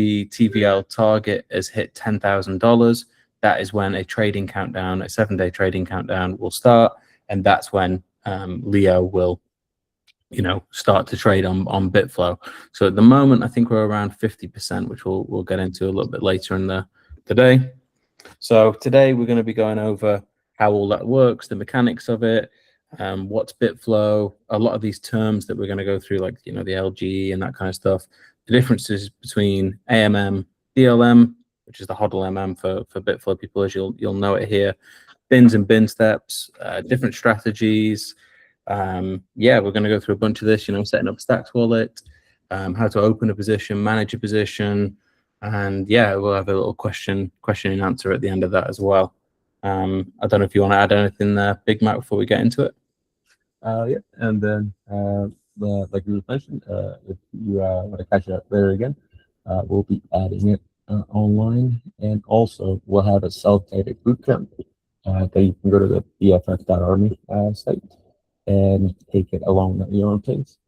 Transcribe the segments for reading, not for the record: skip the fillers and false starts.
the TVL target has hit $10,000, that is when a trading countdown, a 7-day trading countdown will start, and that's when Leo will, you know, start to trade on Bitflow. So at the moment, I think we're around 50%, which we'll get into a little bit later in the day. So today we're going to be going over how all that works, the mechanics of it, what's Bitflow, a lot of these terms that we're going to go through, like, you know, the LGE and that kind of stuff, the differences between AMM, DLM, which is the HODLMM for Bitflow people, as you'll know it here, bins and bin steps, different strategies. Yeah, we're going to go through a bunch of this, you know, setting up a Stacks wallet, how to open a position, manage a position, and yeah, we'll have a little question and answer at the end of that as well. I don't know if you want to add anything there, Big Mac, before we get into it. Yeah, and then like you mentioned, if you want to catch it later again, we'll be adding it online, and also we'll have a self-guided bootcamp that you can go to the BFF.ARMY site and take it along at your own pace.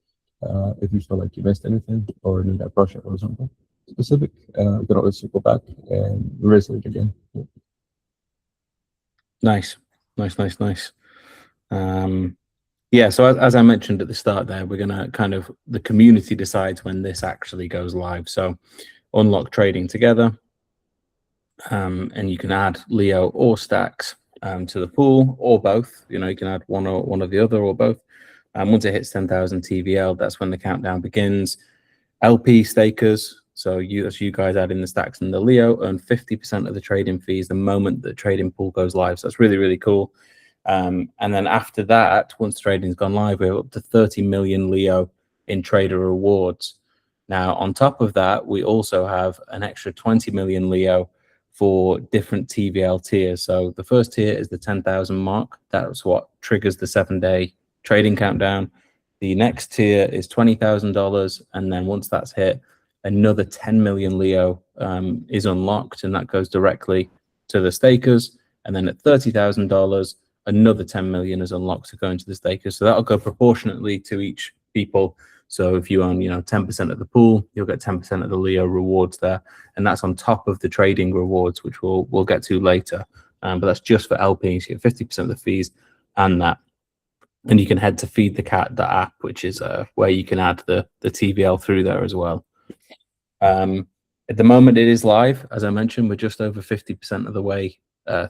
If you feel like you missed anything or need a brush up or something specific, you can always circle back and revisit it again. Nice. Yeah, so as I mentioned at the start there, we're gonna the community decides when this actually goes live. So unlock trading together, and you can add Leo or Stacks to the pool, or both. You know, you can add one or the other, or both. Once it hits 10,000 TVL, that's when the countdown begins. LP stakers, so you guys add in the Stacks and the Leo, earn 50% of the trading fees the moment the trading pool goes live. So that's really, really cool. And then after that, once trading's gone live, we're up to 30 million Leo in trader rewards. Now, on top of that, we also have an extra 20 million Leo for different TVL tiers. So the first tier is the 10,000 mark. That's what triggers the 7-day trading countdown. The next tier is $20,000, and then once that's hit, another 10 million Leo is unlocked, and that goes directly to the stakers. And then at $30,000, another 10 million is unlocked to go into the stakers. So that'll go proportionately to each people. So if you own, you know, 10% of the pool, you'll get 10% of the Leo rewards there, and that's on top of the trading rewards, which we'll get to later. But that's just for LPs. You get 50% of the fees and that. And you can head to Feed the Cat, the app, which is where you can add the TVL through there as well. At the moment, it is live. As I mentioned, we're just over 50% of the way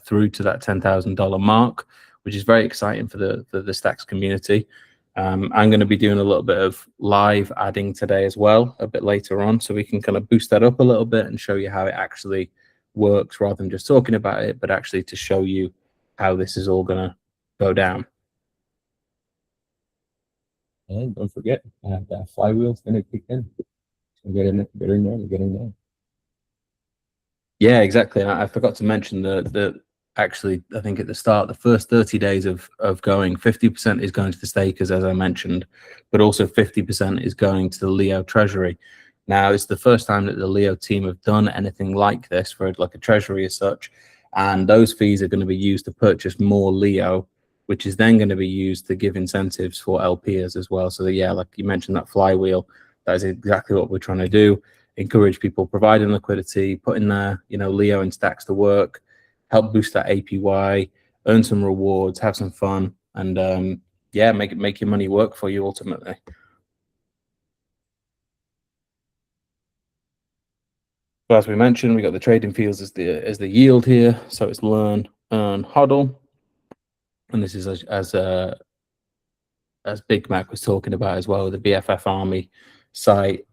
through to that $10,000 mark, which is very exciting for the Stacks community. I'm going to be doing a little bit of live adding today as well, a bit later on, so we can kind of boost that up a little bit and show you how it actually works, rather than just talking about it, but actually to show you how this is all going to go down. And don't forget, that flywheel is going to kick in. So get in there. Yeah, exactly. And I forgot to mention actually, I think at the start, the first 30 days of going, 50% is going to the stakers, as I mentioned, but also 50% is going to the Leo treasury. Now, it's the first time that the Leo team have done anything like this for like a treasury as such, and those fees are going to be used to purchase more Leo, which is then going to be used to give incentives for LPers as well. So yeah, like you mentioned, that flywheel, that is exactly what we're trying to do. Encourage people providing liquidity, putting their, you know, Leo and Stacks to work, help boost that APY, earn some rewards, have some fun, and yeah, make your money work for you ultimately. So as we mentioned, we got the trading fields as the yield here. So it's learn, earn, hodl, and this is as Big Mac was talking about as well, the BFF.ARMY site.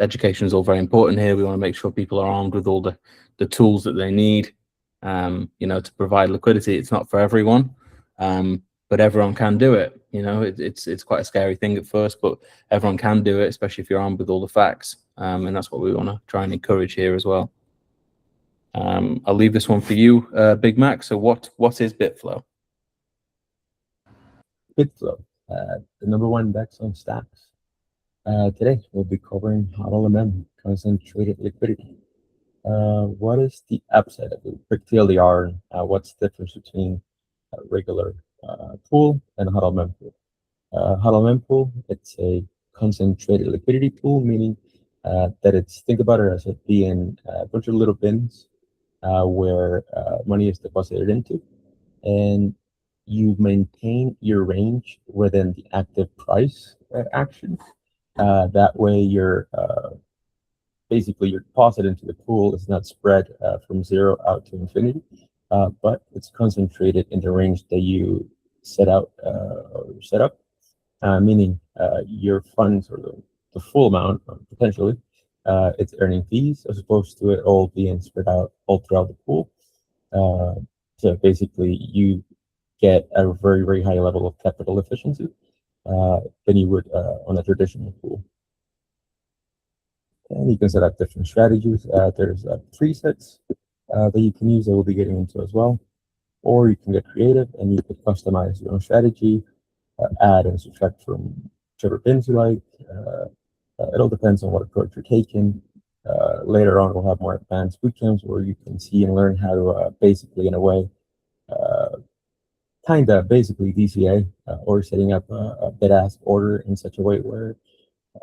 Education is all very important here. We want to make sure people are armed with all the tools that they need, you know, to provide liquidity. It's not for everyone, but everyone can do it. You know, it's quite a scary thing at first, but everyone can do it, especially if you're armed with all the facts. And that's what we want to try and encourage here as well. I'll leave this one for you, Big Mac. So what is Bitflow? Bitflow, the #1 DEX on Stacks. Today we'll be covering HODLMM, concentrated liquidity. What is the upside of it? Quick TLDR, what's the difference between a regular pool and a HODLMM pool? HODLMM pool, it's a concentrated liquidity pool, meaning that it's, think about it as it being a bunch of little bins where money is deposited into, and you maintain your range within the active price action. That way, basically your deposit into the pool is not spread from zero out to infinity, but it's concentrated in the range that you set out or set up, meaning your funds or the full amount, potentially, it's earning fees as opposed to it all being spread out all throughout the pool. So basically, you get a very, very high level of capital efficiency than you would on a traditional pool. And you can set up different strategies. There's presets that you can use that we'll be getting into as well. Or you can get creative and you could customize your own strategy, add and subtract from whichever bins you like. It all depends on what approach you're taking. Later on, we'll have more advanced bootcamps where you can see and learn how to basically, in a way, kind of basically DCA or setting up a bid-ask order in such a way where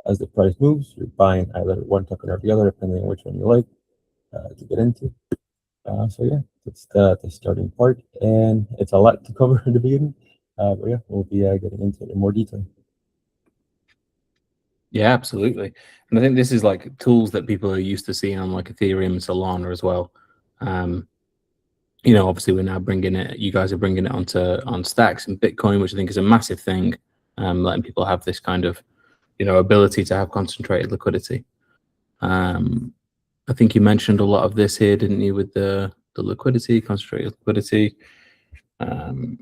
as the price moves, you're buying either one token or the other, depending on which one you like to get into. So yeah, that's the starting part, and it's a lot to cover in the beginning. But yeah, we'll be getting into it in more detail. Yeah, absolutely. And I think this is like tools that people are used to seeing on like Ethereum and Solana as well. You know, obviously we're now bringing it, you guys are bringing it on Stacks and Bitcoin, which I think is a massive thing, letting people have this kind of, you know, ability to have concentrated liquidity. I think you mentioned a lot of this here, didn't you, with the liquidity, concentrated liquidity. And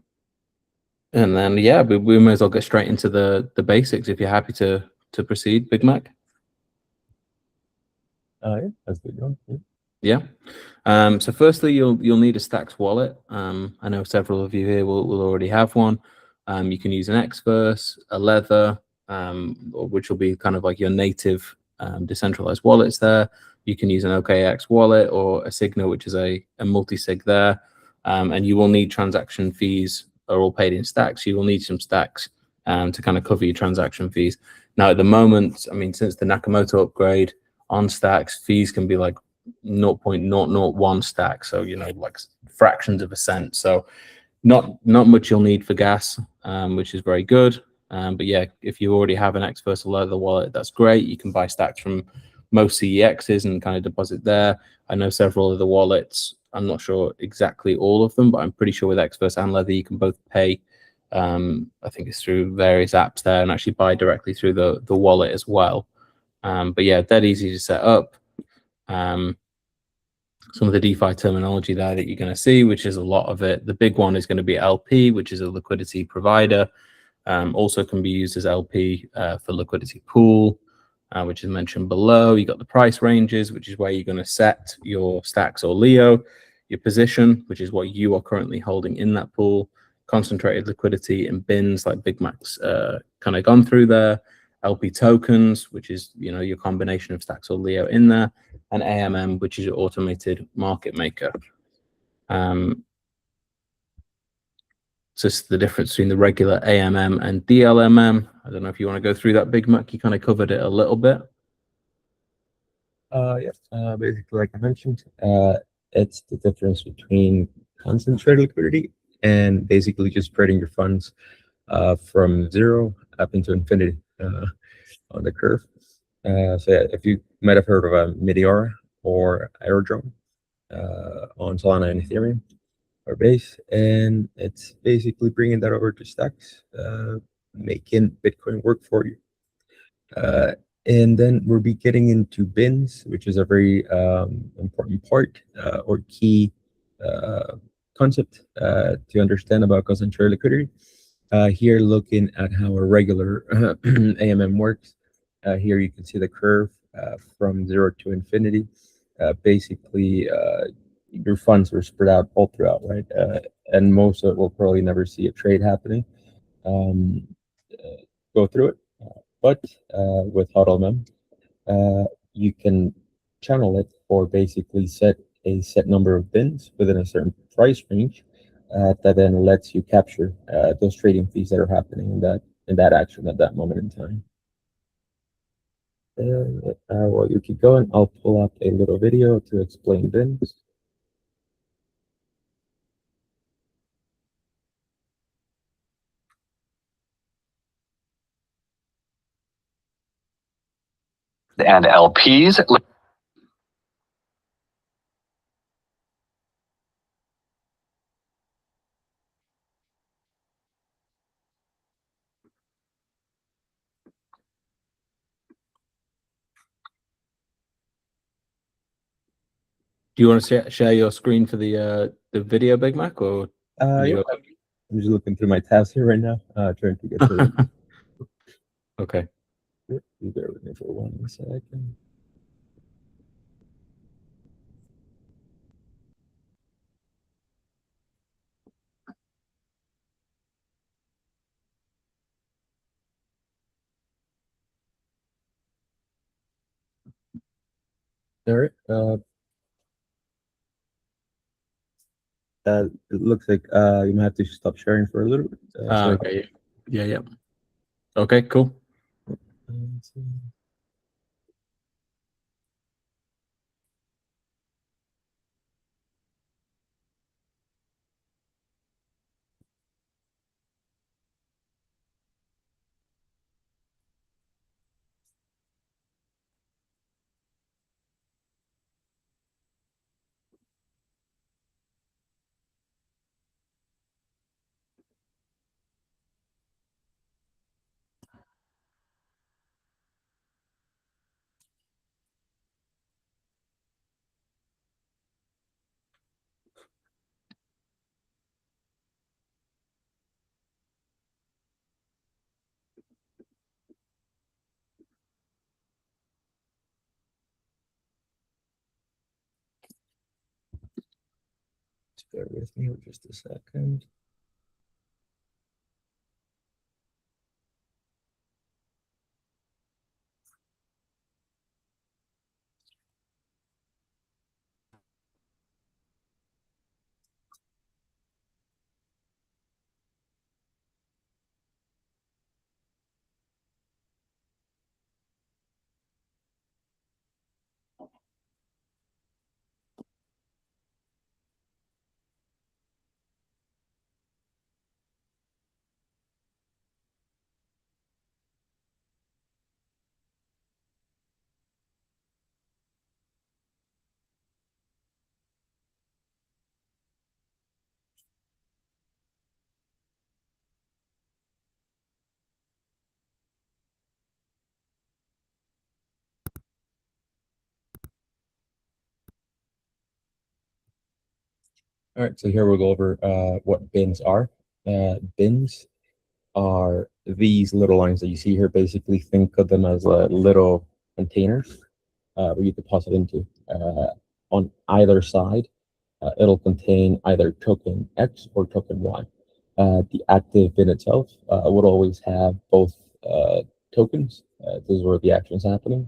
then, yeah, we may as well get straight into the basics if you're happy to proceed, Big Mac. Yeah, that's good one. Yeah. So firstly, you'll need a Stacks wallet. I know several of you here will already have one. You can use an Xverse, a Lether, which will be kind of like your native decentralized wallets there. You can use an OKX wallet or a Signa, which is a multi-sig there. And you will need transaction fees are all paid in Stacks. You will need some Stacks to kind of cover your transaction fees. Now, at the moment, I mean, since the Nakamoto upgrade on Stacks, fees can be like 0.001 stack, so you know, like fractions of a cent. So not much you'll need for gas, which is very good. But yeah, if you already have an Xverse or Lether wallet, that's great. You can buy stacks from most CEXs and kind of deposit there. I know several of the wallets. I'm not sure exactly all of them, but I'm pretty sure with Xverse and Lether you can both pay. I think it's through various apps there and actually buy directly through the wallet as well. But yeah, dead easy to set up. Some of the DeFi terminology there that you're going to see, which is a lot of it. The big one is going to be LP, which is a liquidity provider. Also can be used as LP for liquidity pool, which is mentioned below. You got the price ranges, which is where you're going to set your stacks or Leo, your position, which is what you are currently holding in that pool, concentrated liquidity in bins like Big Mac's kind of gone through there, LP tokens, which is, you know, your combination of stacks or Leo in there, and AMM, which is your automated market maker. So it's the difference between the regular AMM and DLMM. I don't know if you want to go through that, Big Mac. You kind of covered it a little bit. Yes. Basically, like I mentioned, it's the difference between concentrated liquidity and basically just spreading your funds from zero up into infinity on the curve. So yeah, if you might have heard of a Meteor or Aerodrome on Solana and Ethereum or Base, and it's basically bringing that over to Stacks, making Bitcoin work for you. And then we'll be getting into bins, which is a very important part or key concept to understand about concentrated liquidity. Here, looking at how a regular AMM works. Here you can see the curve from zero to infinity. Basically, your funds are spread out all throughout, right? And most of it will probably never see a trade happening. Go through it. But with HODLMM, you can channel it or basically set a set number of bins within a certain price range that then lets you capture those trading fees that are happening in that action at that moment in time. While you keep going, I'll pull up a little video to explain bins. And LPs. Do you want to share your screen for the video, Big Mac, or Yeah, I'm just looking through my tabs here right now, trying to get to it. Okay. Bear with me for 1 second. All right. It looks like you might have to stop sharing for a little bit. Okay. Yeah. Okay, cool. Bear with me for just a second. All right, so here we'll go over what bins are. Bins are these little lines that you see here. Basically, think of them as little containers where you deposit into. On either side, it'll contain either token X or token Y. The active bin itself would always have both tokens. This is where the action is happening.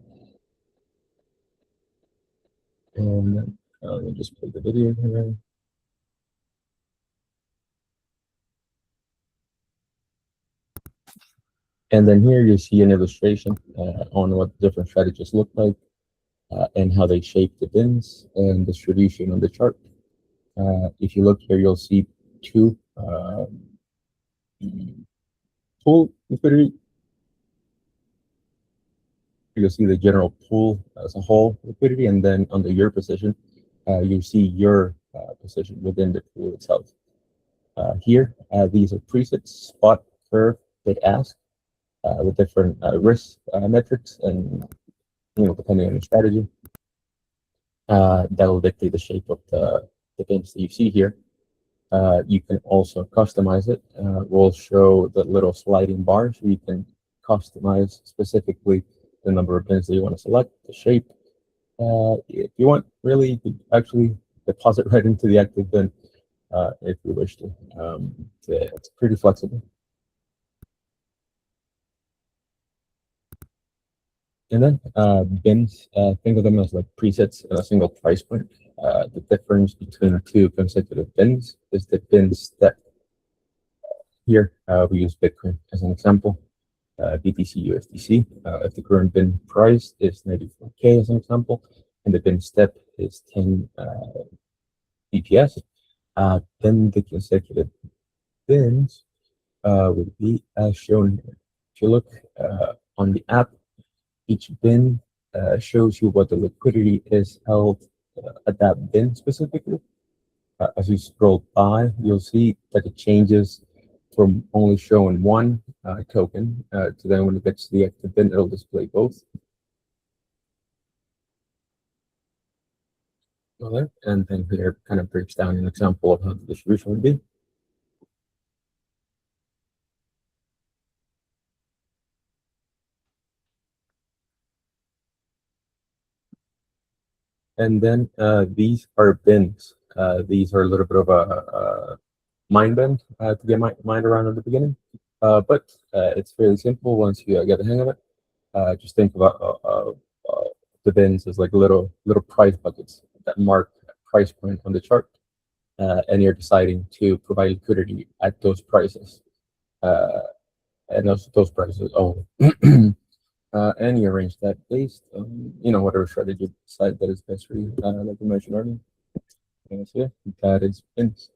And let me just play the video here. And then here you see an illustration on what different strategies look like and how they shape the bins and distribution on the chart. If you look here, you'll see two pool liquidity. You'll see the general pool as a whole liquidity, and then under your position, you see your position within the pool itself. Here, these are presets: spot, curve, bid ask, with different risk metrics, and depending on your strategy, that will dictate the shape of the bins that you see here. You can also customize it. We'll show the little sliding bar, so you can customize specifically the number of bins that you want to select, the shape. If you want, really, you could actually deposit right into the active bin if you wish to. It's pretty flexible. And then bins, think of them as like presets in a single price point. The difference between two consecutive bins is the bins that here we use Bitcoin as an example. BTC USDC. If the current bin price is 94K as an example, and the bin step is 10 BPS, then the consecutive bins would be as shown here. If you look on the app, each bin shows you what the liquidity is held at that bin specifically. As you scroll by, you'll see that it changes from only showing one token to then when it gets to the active bin, it'll display both. Okay. And then here kind of breaks down an example of how the distribution would be. And then these are bins. These are a little bit of a mind bend to get my mind around at the beginning. But it's fairly simple once you get the hang of it. Just think about the bins as like little price buckets that mark a price point on the chart. And you're deciding to provide liquidity at those prices. And those prices own. And you arrange that based on, whatever strategy you decide that is best for you, like I mentioned earlier. And so, yeah, that is bins.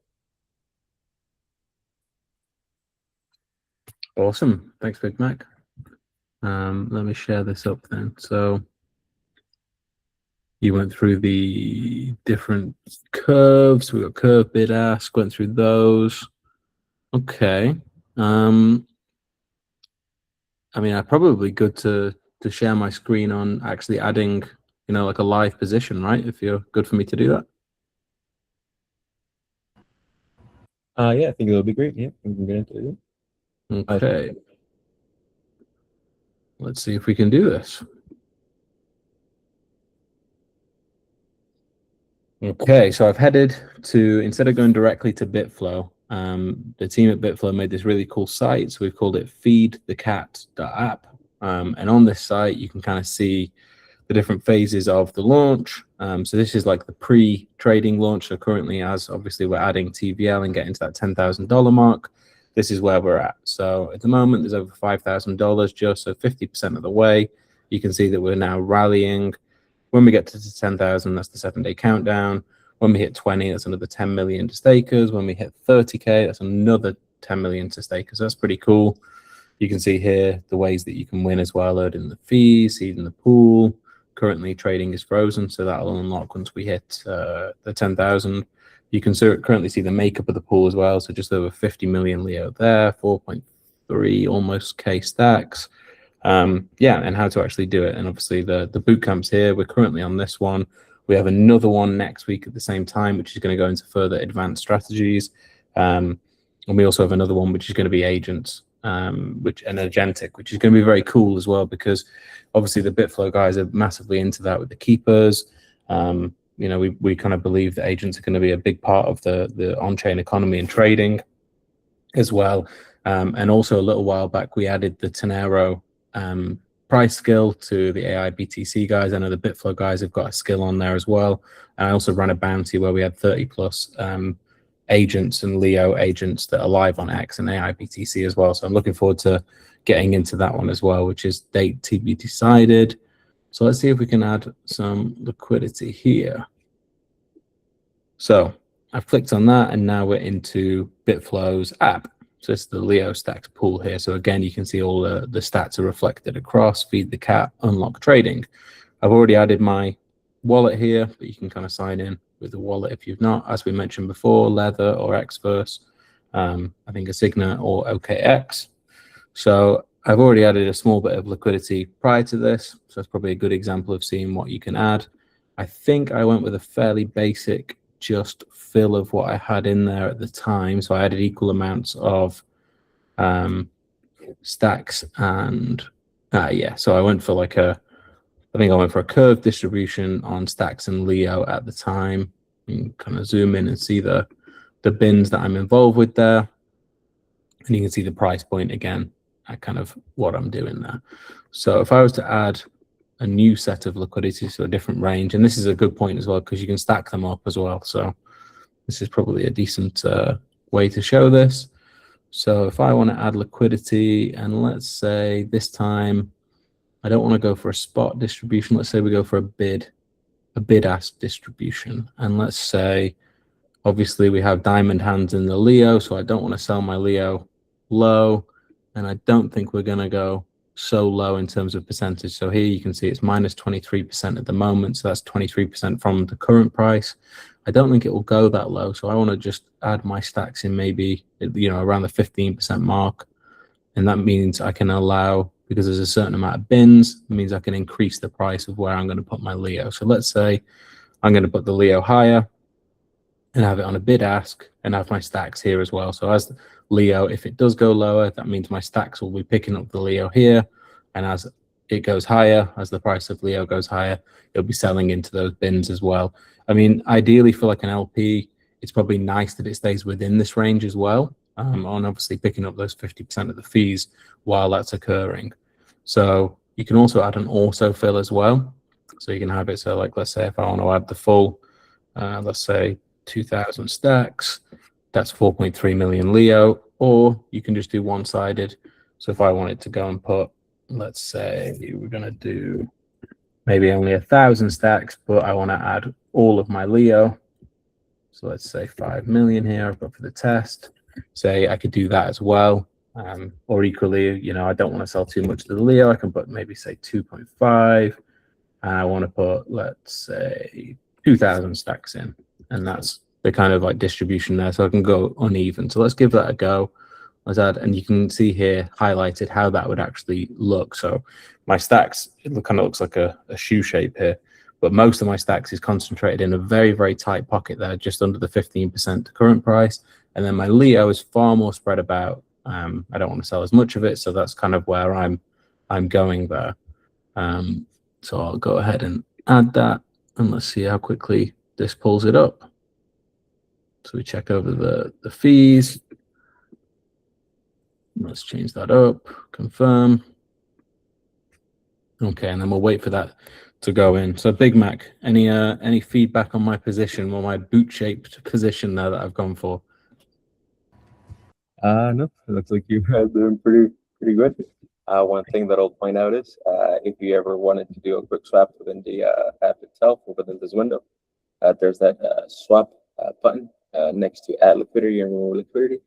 Awesome. Thanks, Big Mac. Let me share this up then. So you went through the different curves. We got curve, bid, ask, went through those. Okay. I mean, probably good to share my screen on actually adding, like a live position, right? If you're good for me to do that. Yeah, I think it'll be great. Yeah, we can get into it. Okay. Let's see if we can do this. Okay, so I've headed to, instead of going directly to Bitflow, the team at Bitflow made this really cool site. So we've called it feedthecat.app. And on this site, you can kind of see the different phases of the launch. So this is like the pre-trading launch. So currently, as obviously we're adding TVL and getting to that $10,000 mark, this is where we're at. So at the moment, there's over $5,000 just, so 50% of the way. You can see that we're now rallying. When we get to 10,000, that's the 7-day countdown. When we hit 20, that's another 10 million to stakers. When we hit 30K, that's another 10 million to stakers. That's pretty cool. You can see here the ways that you can win as well, earning the fees, seeding the pool. Currently, trading is frozen, so that'll unlock once we hit the 10,000. You can currently see the makeup of the pool as well. So just over 50 million Leo there, 4.3 almost K stacks. Yeah, and how to actually do it. And obviously the bootcamp's here. We're currently on this one. We have another one next week at the same time, which is going to go into further advanced strategies. And we also have another one, which is going to be agents, and agentic, which is going to be very cool as well, because obviously the Bitflow guys are massively into that with the keepers. We kind of believe that agents are going to be a big part of the on-chain economy and trading as well. And also a little while back, we added the Tenero price skill to the AI BTC guys. I know the Bitflow guys have got a skill on there as well. And I also ran a bounty where we had 30 plus agents and Leo agents that are live on X and AI BTC as well. So I'm looking forward to getting into that one as well, which is date to be decided. So let's see if we can add some liquidity here. So I've clicked on that, and now we're into Bitflow's app. So it's the Leo stacked pool here. So again, you can see all the stats are reflected across, feed the cat, unlock trading. I've already added my wallet here, but you can kind of sign in with the wallet if you've not. As we mentioned before, Lether or Xverse, I think a Signa or OKX. So I've already added a small bit of liquidity prior to this. So it's probably a good example of seeing what you can add. I think I went with a fairly basic just fill of what I had in there at the time. So I added equal amounts of stacks and yeah. So I went for I think I went for a curve distribution on stacks and Leo at the time. You can kind of zoom in and see the bins that I'm involved with there. And you can see the price point again at kind of what I'm doing there. So if I was to add a new set of liquidity, so a different range, and this is a good point as well, because you can stack them up as well. So this is probably a decent way to show this. So if I want to add liquidity, and let's say this time I don't want to go for a spot distribution. Let's say we go for a bid-ask distribution. And let's say, obviously we have diamond hands in the Leo, so I don't want to sell my Leo low. And I don't think we're going to go so low in terms of percentage. So here you can see it's minus 23% at the moment. So that's 23% from the current price. I don't think it will go that low. So I want to just add my stacks in maybe, around the 15% mark. And that means I can allow, because there's a certain amount of bins, it means I can increase the price of where I'm going to put my Leo. So let's say I'm going to put the Leo higher and have it on a bid ask and have my stacks here as well. So as Leo, if it does go lower, that means my stacks will be picking up the Leo here. And as it goes higher, as the price of Leo goes higher, it'll be selling into those bins as well. I mean, ideally for like an LP, it's probably nice that it stays within this range as well. On obviously picking up those 50% of the fees while that's occurring. So you can also add an autofill as well. So you can have it, so like, let's say if I want to add the full, let's say 2,000 stacks, that's 4.3 million Leo, or you can just do one-sided. So if I wanted to go and put, let's say we're going to do maybe only 1,000 stacks, but I want to add all of my Leo. So let's say 5 million here, I've got for the test. Say I could do that as well. Or equally, I don't want to sell too much to the Leo. I can put maybe say 2.5. And I want to put, let's say, 2,000 stacks in. And that's the kind of like distribution there. So I can go uneven. So let's give that a go. Let's add, and you can see here highlighted how that would actually look. So my stacks, it kind of looks like a shoe shape here. But most of my stacks is concentrated in a very, very tight pocket there, just under the 15% current price. And then my Leo is far more spread about. I don't want to sell as much of it, so that's kind of where I'm going there. So I'll go ahead and add that, and let's see how quickly this pulls it up. So we check over the fees. Let's change that up, confirm. Okay, and then we'll wait for that to go in. So Big Mac, any feedback on my position or my boot-shaped position there that I've gone for? No, it looks like you have been pretty good. One thing that I'll point out is if you ever wanted to do a quick swap within the app itself or within this window, there's that swap button next to add liquidity and remove liquidity.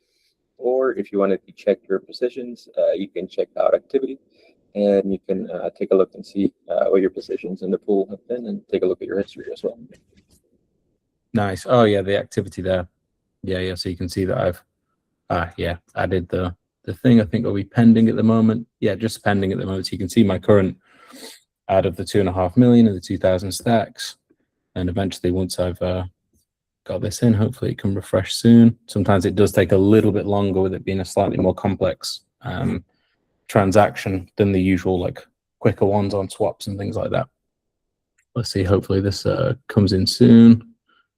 Or if you wanted to check your positions, you can check out activity, and you can take a look and see what your positions in the pool have been, and take a look at your history as well. Nice. Oh yeah, the activity there. Yeah. So you can see that I've added the thing. I think will be pending at the moment. Yeah, just pending at the moment. So you can see my current add of the 2.5 million and the 2,000 stacks. And eventually, once I've got this in, hopefully it can refresh soon. Sometimes it does take a little bit longer with it being a slightly more complex transaction than the usual like quicker ones on swaps and things like that. Let's see, hopefully this comes in soon.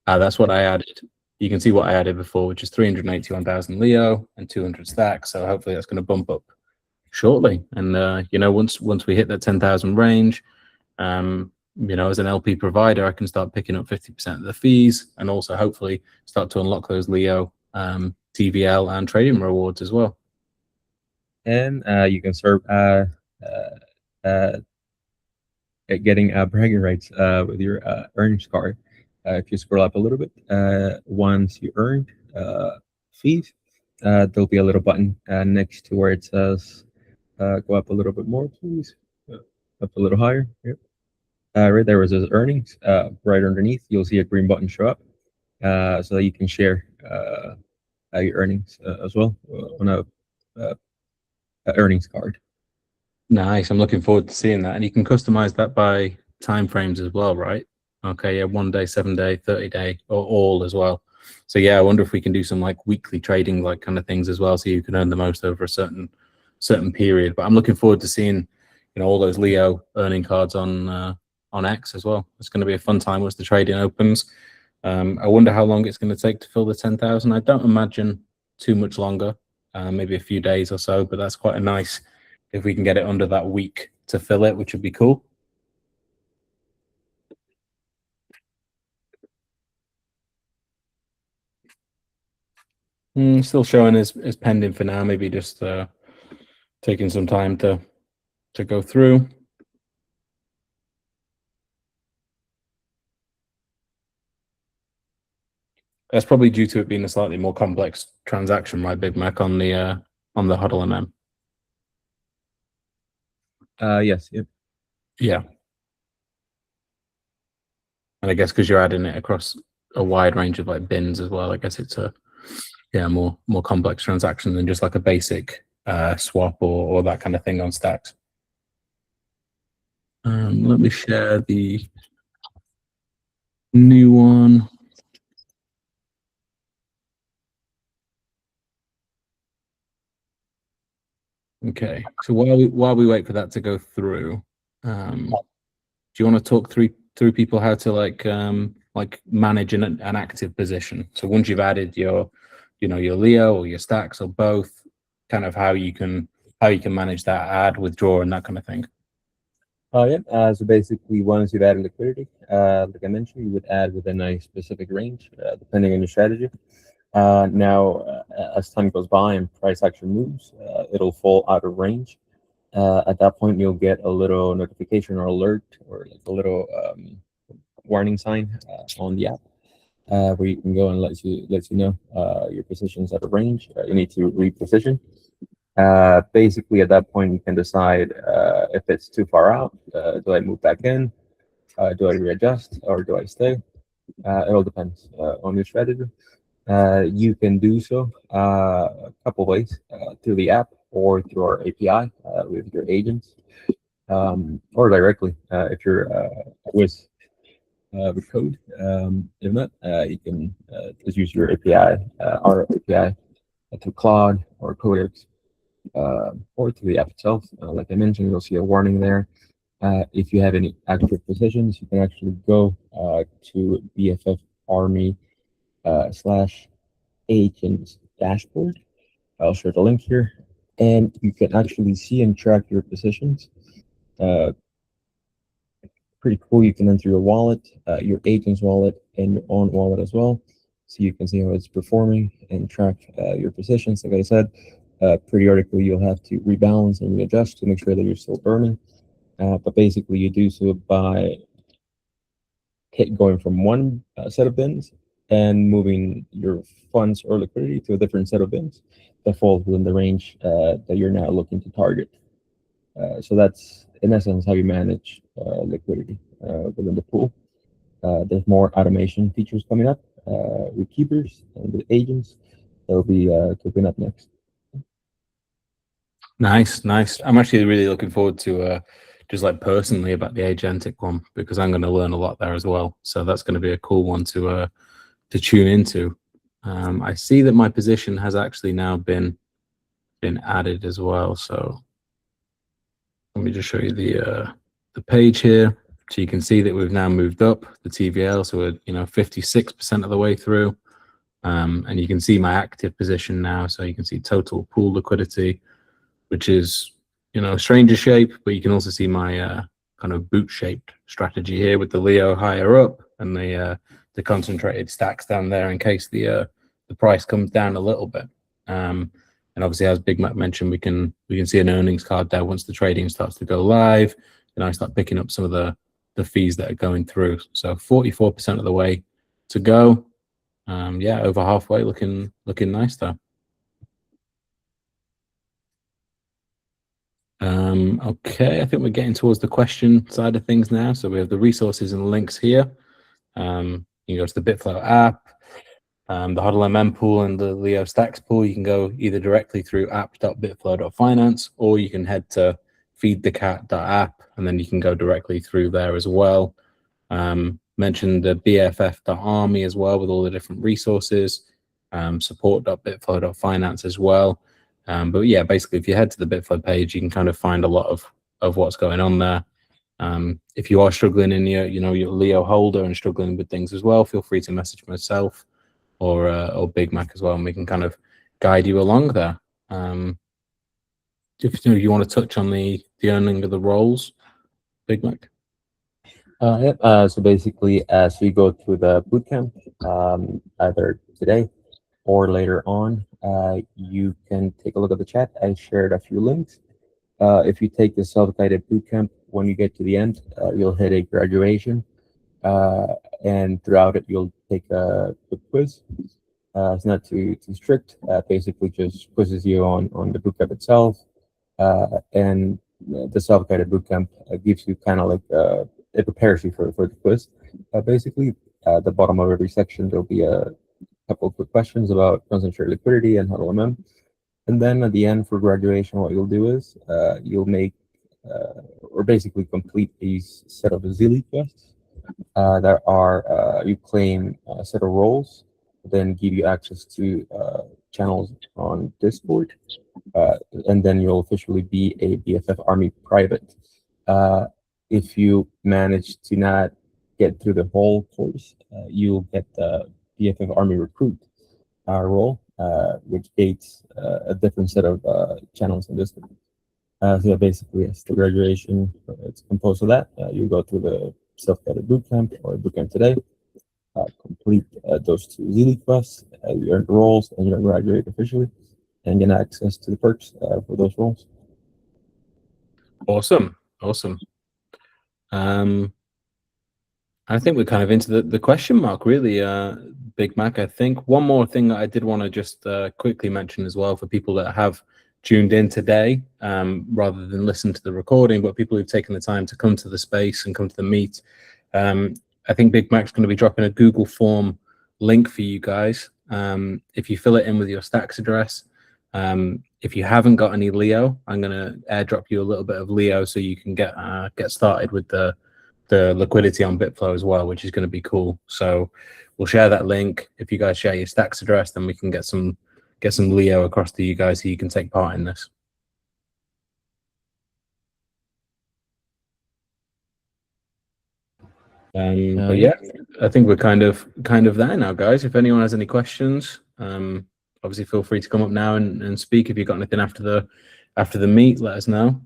That's what I added. You can see what I added before, which is 381,000 Leo and 200 stacks. So hopefully that's going to bump up shortly. And once we hit that 10,000 range, as an LP provider, I can start picking up 50% of the fees, and also hopefully start to unlock those Leo TVL and trading rewards as well. And you can start getting bragging rights with your earnings card. If you scroll up a little bit, once you earned fees, there'll be a little button next to where it says go up a little bit more, please. Up a little higher. Yep. Right there where it says earnings, right underneath, you'll see a green button show up, so that you can share your earnings as well on a earnings card. Nice. I'm looking forward to seeing that. And you can customize that by time frames as well, right? Okay, yeah, 1 day, 7 day, 30 day, or all as well. So yeah, I wonder if we can do some like weekly trading like kind of things as well, so you can earn the most over a certain period. But I'm looking forward to seeing all those Leo earning cards on X as well. It's going to be a fun time once the trading opens. I wonder how long it's going to take to fill the 10,000. I don't imagine too much longer, maybe a few days or so, but that's quite a nice if we can get it under that week to fill it, which would be cool. Still showing as pending for now. Maybe just taking some time to go through. That's probably due to it being a slightly more complex transaction, right, Big Mac, on the HODLMM. Yes. Yep. Yeah. And I guess because you're adding it across a wide range of like bins as well, I guess it's a more complex transaction than just like a basic swap or that kind of thing on stacks. Let me share the new one. Okay, so while we wait for that to go through, do you want to talk through people how to like manage an active position? So once you've added your your Leo or your stacks or both, kind of how you can manage that, add, withdraw, and that kind of thing. Yeah. So basically, once you've added liquidity, like I mentioned, you would add within a specific range, depending on your strategy. Now, as time goes by and price action moves, it'll fall out of range. At that point, you'll get a little notification or alert or like a little warning sign on the app, where you can go and lets you know your position's out of range. You need to reposition. Basically, at that point, you can decide if it's too far out. Do I move back in? Do I readjust or do I stay? It all depends on your strategy. You can do so a couple ways, through the app or through our API with your agents, or directly if you're with code. If not, you can just use your API, our API through Claude or Codex, or through the app itself. Like I mentioned, you'll see a warning there. If you have any active positions, you can actually go to BFF.ARMY /agents dashboard. I'll share the link here, and you can actually see and track your positions. Pretty cool. You can enter your wallet, your agent's wallet, and your own wallet as well, so you can see how it's performing and track your positions. Like I said, periodically you'll have to rebalance and readjust to make sure that you're still earning. But basically, you do so by going from one set of bins and moving your funds or liquidity to a different set of bins that falls within the range that you're now looking to target. So that's, in essence, how you manage liquidity within the pool. There's more automation features coming up with keepers and with agents. That'll be coming up next. Nice. I'm actually really looking forward to just like personally about the agentic one, because I'm going to learn a lot there as well. So that's going to be a cool one to tune into. I see that my position has actually now been added as well. So let me just show you the page here. So you can see that we've now moved up the TVL. So we're 56% of the way through. And you can see my active position now. So you can see total pool liquidity, which is stranger shape, but you can also see my kind of boot shaped strategy here with the Leo higher up and the concentrated stacks down there in case the price comes down a little bit. And obviously, as Big Mac mentioned, we can see an earnings card there once the trading starts to go live, and I start picking up some of the fees that are going through. So 44% of the way to go. Yeah, over halfway, looking nice there. Okay, I think we're getting towards the question side of things now. So we have the resources and links here. You can go to the Bitflow app, the HODLMM pool, and the Leo Stacks pool. You can go either directly through app.bitflow.finance, or you can head to feedthecat.app, and then you can go directly through there as well. Mentioned the BFF.ARMY as well with all the different resources, support.bitflow.finance as well. But yeah, basically, if you head to the Bitflow page, you can kind of find a lot of what's going on there. If you are struggling in your Leo holder and struggling with things as well, feel free to message myself or Big Mac as well, and we can kind of guide you along there. If you want to touch on the earning of the roles, Big Mac. So basically, as we go through the bootcamp, either today or later on, you can take a look at the chat. I shared a few links. If you take the self-guided bootcamp, when you get to the end, you'll hit a graduation, and throughout it, you'll take a quiz. It's not too strict. Basically, just quizzes you on the bootcamp itself, and the self-guided bootcamp gives you kind of like it prepares you for the quiz. Basically, at the bottom of every section, there'll be a couple of quick questions about concentrated liquidity and HODLMM. And then at the end for graduation, what you'll do is you'll make or basically complete a set of Zilli quests that are you claim a set of roles, then give you access to channels on Discord, and then you'll officially be a BFF.ARMY private. If you manage to not get through the whole course, you'll get the BFF.ARMY recruit role, which gates a different set of channels in Discord. So basically, it's the graduation. It's composed of that. You go through the self-guided bootcamp or bootcamp today, complete those two Zilli quests, you earn the roles, and you graduate officially, and get access to the perks for those roles. Awesome. I think we're kind of into the question mark, really, Big Mac. I think one more thing that I did want to just quickly mention as well for people that have tuned in today, rather than listen to the recording, but people who've taken the time to come to the space and come to the meet. I think Big Mac's going to be dropping a Google form link for you guys. If you fill it in with your Stacks address, if you haven't got any Leo, I'm going to airdrop you a little bit of Leo so you can get started with the liquidity on Bitflow as well, which is going to be cool. So we'll share that link. If you guys share your Stacks address, then we can get some Leo across to you guys so you can take part in this. But yeah, I think we're kind of there now, guys. If anyone has any questions, obviously feel free to come up now and speak. If you've got anything after the meet, let us know.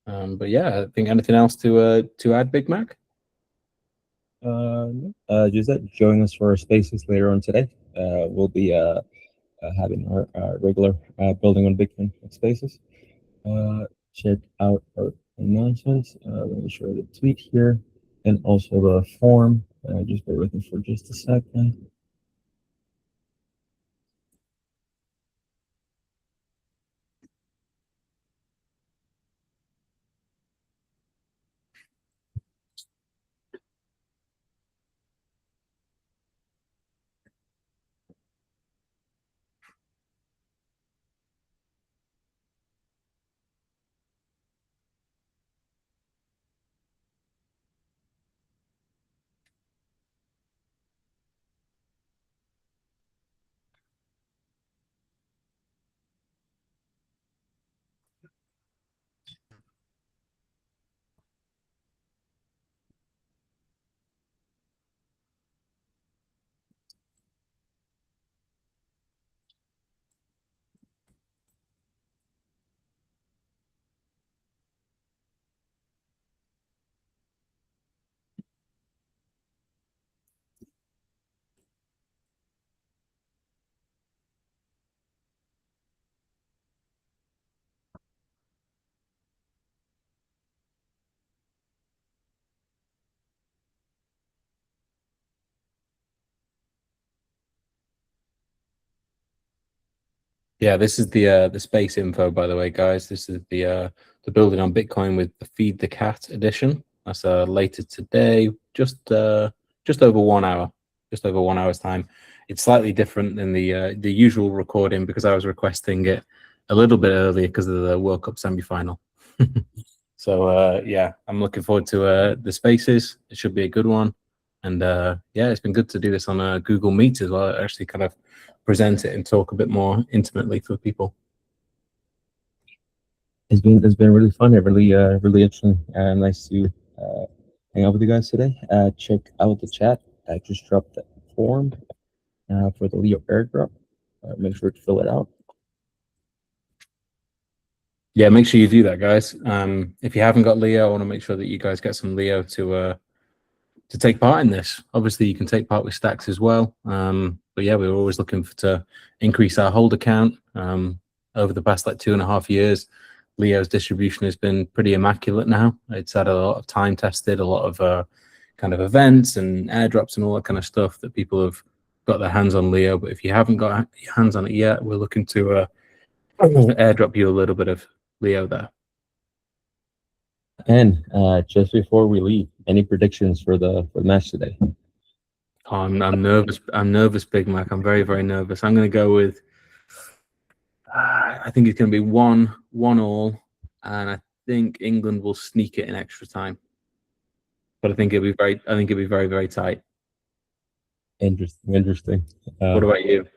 But yeah, I think anything else to add, Big Mac? Just that join us for our spaces later on today. We'll be having our regular building on Bitcoin spaces. Check out our announcements. Let me show the tweet here and also the form. Just bear with me for just a second. Yeah, this is the space info, by the way, guys. This is the building on Bitcoin with the Feed the Cat edition. That's later today, just over 1 hour, just over 1 hour's time. It's slightly different than the usual recording because I was requesting it a little bit earlier because of the World Cup semi-final. So yeah, I'm looking forward to the spaces. It should be a good one. And yeah, it's been good to do this on Google Meet as well. Actually kind of present it and talk a bit more intimately for people. It's been really fun. Really interesting. Nice to hang out with you guys today. Check out the chat. I just dropped that form for the Leo airdrop. Make sure to fill it out. Yeah, make sure you do that, guys. If you haven't got Leo, I want to make sure that you guys get some Leo to take part in this. Obviously, you can take part with Stacks as well. yeah, we were always looking to increase our holder count. Over the past like 2.5 years, Leo's distribution has been pretty immaculate now. It's had a lot of time tested, a lot of kind of events and airdrops and all that kind of stuff that people have got their hands on Leo. But if you haven't got your hands on it yet, we're looking to airdrop you a little bit of Leo there. And just before we leave, any predictions for the match today? Oh, I'm nervous. I'm nervous, Big Mac. I'm very, very nervous. I'm going to go with. I think it's going to be 1-1, and I think England will sneak it in extra time. But I think it'll be very. I think it'll be very, very tight. Interesting. What about you?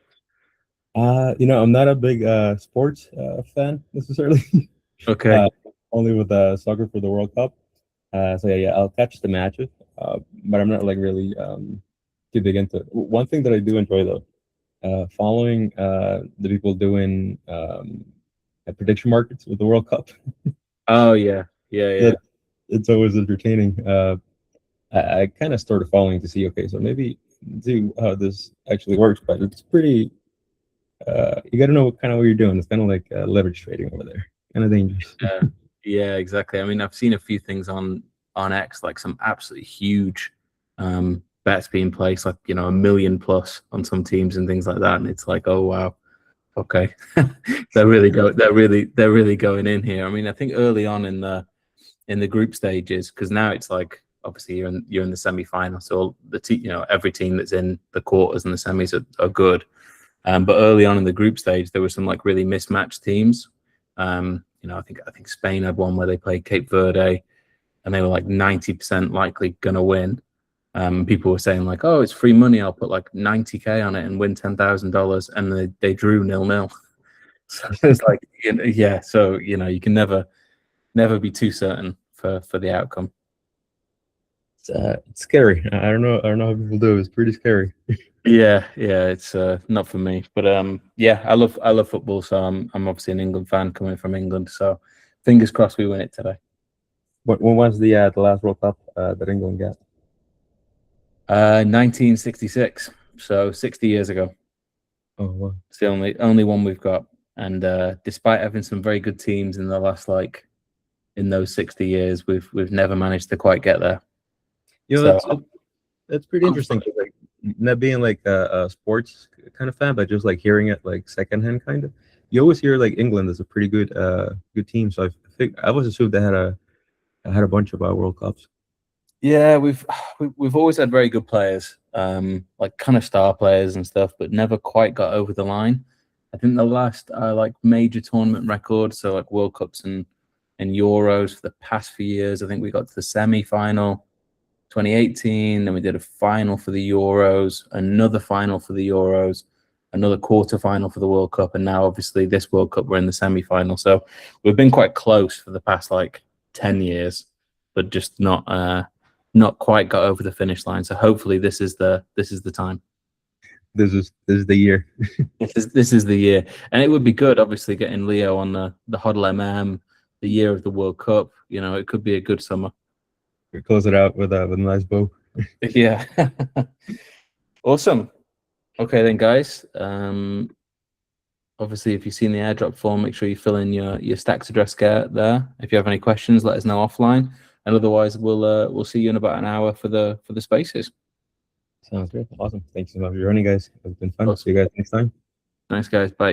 I'm not a big sports fan necessarily. Okay. Only with soccer for the World Cup. So yeah, I'll catch the matches, but I'm not like really too big into it. One thing that I do enjoy though, following the people doing prediction markets with the World Cup. Oh yeah. It's always entertaining. I kind of started following to see, okay, so maybe see how this actually works, but it's pretty. You got to know what you're doing. It's kind of like leverage trading over there, kind of dangerous. Yeah, exactly. I mean, I've seen a few things on X, like some absolutely huge bets being placed, like $1 million plus on some teams and things like that, and it's like, oh wow, okay, they're really going in here. I mean, I think early on in the group stages, because now it's like obviously you're in the semi-final, so every team that's in the quarters and the semis are good. But early on in the group stage, there were some like really mismatched teams. I think Spain had one where they played Cape Verde, and they were like 90% likely gonna win. People were saying like, "Oh, it's free money. I'll put like 90K on it and win $10,000," and they drew 0-0. So it's like, yeah. So you can never be too certain for the outcome. It's scary. I don't know how people do it. It's pretty scary. Yeah, it's not for me, but yeah, I love football, so I'm obviously an England fan coming from England, so fingers crossed we win it today. When was the last World Cup that England got? 1966, so 60 years ago. Oh wow. It's the only one we've got, and despite having some very good teams in the last in those 60 years, we've never managed to quite get there. That's pretty interesting. Like, not being like a sports kind of fan, but just like hearing it like secondhand kind of. You always hear like England is a pretty good team, so I think I was assumed they had a bunch of World Cups. Yeah, we've always had very good players, like kind of star players and stuff, but never quite got over the line. I think the last like major tournament record, so like World Cups and Euros for the past few years, I think we got to the semi-final 2018, then we did a final for the Euros, another final for the Euros, another quarter-final for the World Cup, and now obviously this World Cup we're in the semi-final. So we've been quite close for the past like 10 years, but just not quite got over the finish line. So hopefully this is the time. This is the year. This is the year, and it would be good, obviously, getting Leo on the HODLMM, the year of the World Cup. It could be a good summer. We close it out with a nice bow. Yeah. Awesome. Okay then, guys. Obviously, if you've seen the airdrop form, make sure you fill in your stacks address there. If you have any questions, let us know offline. And otherwise, we'll see you in about an hour for the spaces. Sounds good. Awesome. Thanks so much for joining, guys. It's been fun. Awesome. See you guys next time. Thanks, guys. Bye.